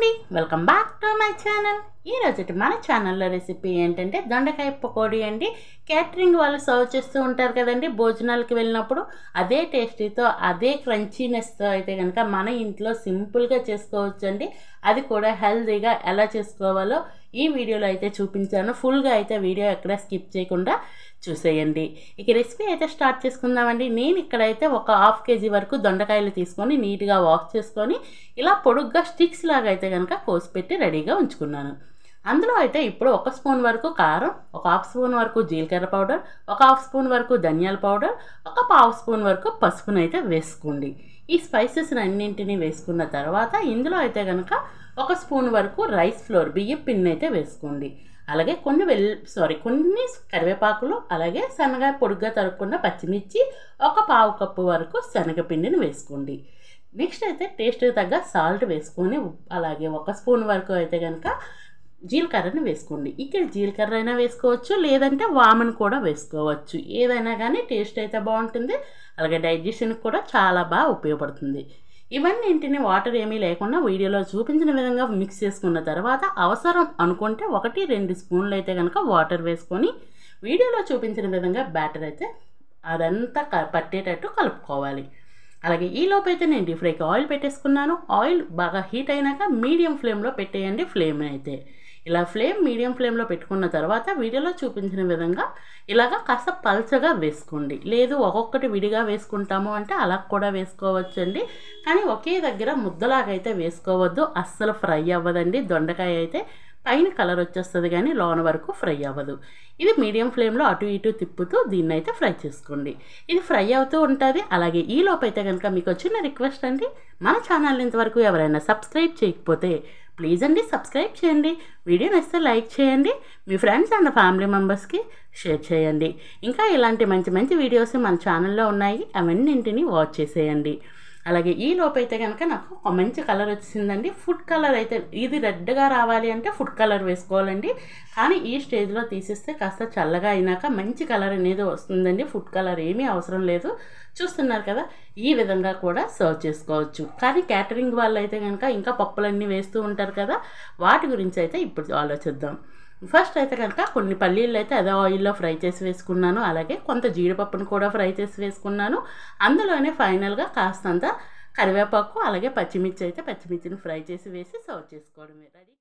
అండి, welcome back to my channel. ఈరోజు మన ఛానల్లో రెసిపీ ఏంటంటే దొండకాయ పకోడీ అండి. క్యాటరింగ్ వాళ్ళు సర్వ్ చేస్తూ ఉంటారు కదండి భోజనాలకి వెళ్ళినప్పుడు. అదే టేస్టీతో అదే క్రంచీనెస్తో అయితే కనుక మన ఇంట్లో సింపుల్గా చేసుకోవచ్చు అండి. అది కూడా హెల్తీగా ఎలా చేసుకోవాలో ఈ వీడియోలో అయితే చూపించాను. ఫుల్గా అయితే వీడియో ఎక్కడ స్కిప్ చేయకుండా చూసేయండి. ఇక రెసిపీ అయితే స్టార్ట్ చేసుకుందామండి. నేను ఇక్కడైతే ఒక 1/2 kg వరకు దొండకాయలు తీసుకొని నీట్గా వాష్ చేసుకొని ఇలా పొడుగ్గా స్టిక్స్ లాగా అయితే కనుక కోసి పెట్టి రెడీగా ఉంచుకున్నాను. అందులో అయితే ఇప్పుడు 1 స్పూన్ వరకు కారం, ఒక 1/2 స్పూన్ వరకు జీలకర్ర పౌడర్, ఒక 1/2 స్పూన్ వరకు ధనియాల పౌడర్, ఒక 1/2 స్పూన్ వరకు పసుపును అయితే వేసుకోండి. ఈ స్పైసెస్ అన్నింటినీ వేసుకున్న తర్వాత ఇందులో అయితే కనుక 1 స్పూన్ వరకు రైస్ ఫ్లోర్ బియ్యం పిండి అయితే వేసుకోండి. అలాగే కొన్ని కరివేపాకులు, అలాగే సన్నగా పొడుగ్గా తరుక్కున్న పచ్చిమిర్చి, ఒక 1/2 కప్పు వరకు శనగపిండిని వేసుకోండి. నెక్స్ట్ అయితే టేస్ట్కి తగ్గ సాల్ట్ వేసుకొని, అలాగే 1 స్పూన్ వరకు అయితే కనుక జీలకర్రని వేసుకోండి. ఇక్కడ జీలకర్ర అయినా వేసుకోవచ్చు, లేదంటే వామును కూడా వేసుకోవచ్చు. ఏదైనా కానీ టేస్ట్ అయితే బాగుంటుంది, అలాగే డైజెషన్కి కూడా చాలా బాగా ఉపయోగపడుతుంది. ఇవన్నింటిని వాటర్ ఏమీ లేకుండా వీడియోలో చూపించిన విధంగా మిక్స్ చేసుకున్న తర్వాత అవసరం అనుకుంటే 1-2 స్పూన్లు అయితే కనుక వాటర్ వేసుకొని వీడియోలో చూపించిన విధంగా బ్యాటర్ అయితే అదంతా పట్టేటట్టు కలుపుకోవాలి. అలాగే ఈలోపు అయితే నేను డీప్ ఫ్రైకి ఆయిల్ పెట్టేసుకున్నాను. ఆయిల్ బాగా హీట్ అయినాక మీడియం ఫ్లేమ్లో పెట్టేయండి. ఫ్లేమ్ అయితే ఇలా మీడియం ఫ్లేమ్లో పెట్టుకున్న తర్వాత వీడియోలో చూపించిన విధంగా ఇలాగ కాస్త పల్చగా వేసుకోండి. లేదు ఒక్కొక్కటి విడిగా వేసుకుంటాము అంటే అలా కూడా వేసుకోవచ్చండి. కానీ ఒకే దగ్గర ముద్దలాగైతే వేసుకోవద్దు, అస్సలు ఫ్రై అవ్వదండి. దొండకాయ అయితే పైన కలర్ వచ్చేస్తుంది కానీ లోన వరకు ఫ్రై అవ్వదు. ఇది మీడియం ఫ్లేమ్లో అటు ఇటు తిప్పుతూ దీన్ని అయితే ఫ్రై చేసుకోండి. ఇది ఫ్రై అవుతూ ఉంటుంది. అలాగే ఈ లోపు అయితే కనుక మీకు చిన్న రిక్వెస్ట్ అండి, మన ఛానల్ ఇంతవరకు ఎవరైనా సబ్స్క్రైబ్ చేయకపోతే ప్లీజ్ అండి సబ్స్క్రైబ్ చేయండి. వీడియో నచ్చితే లైక్ చేయండి, మీ ఫ్రెండ్స్ అండ్ ఫ్యామిలీ మెంబర్స్కి షేర్ చేయండి. ఇంకా ఇలాంటి మంచి మంచి వీడియోస్ మన ఛానల్లో ఉన్నాయి, అవన్నింటినీ వాచ్ చేసేయండి. అలాగే ఈ లోపు అయితే కనుక నాకు ఒక మంచి కలర్ వచ్చిందండి. ఫుడ్ కలర్ అయితే ఇది రెడ్గా రావాలి అంటే ఫుడ్ కలర్ వేసుకోవాలండి. కానీ ఈ స్టేజ్లో తీసేస్తే కాస్త చల్లగా అయినాక మంచి కలర్ అనేది వస్తుందండి. ఫుడ్ కలర్ ఏమీ అవసరం లేదు. చూస్తున్నారు కదా, ఈ విధంగా కూడా సర్వ్ చేసుకోవచ్చు. కానీ క్యాటరింగ్ వాళ్ళు అయితే కనుక ఇంకా పప్పులన్నీ వేస్తూ ఉంటారు కదా, వాటి గురించి అయితే ఇప్పుడు ఆలోచిద్దాం. ఫస్ట్ అయితే కనుక కొన్ని పల్లీలు అయితే అదే ఆయిల్లో ఫ్రై చేసి వేసుకున్నాను. అలాగే కొంత జీడిపప్పును కూడా ఫ్రై చేసి వేసుకున్నాను. అందులోనే ఫైనల్గా కాస్తంత కరివేపాకు, అలాగే పచ్చిమిర్చి అయితే పచ్చిమిర్చిని ఫ్రై చేసి వేసి సర్వ్ చేసుకోవడమే. రెడీ.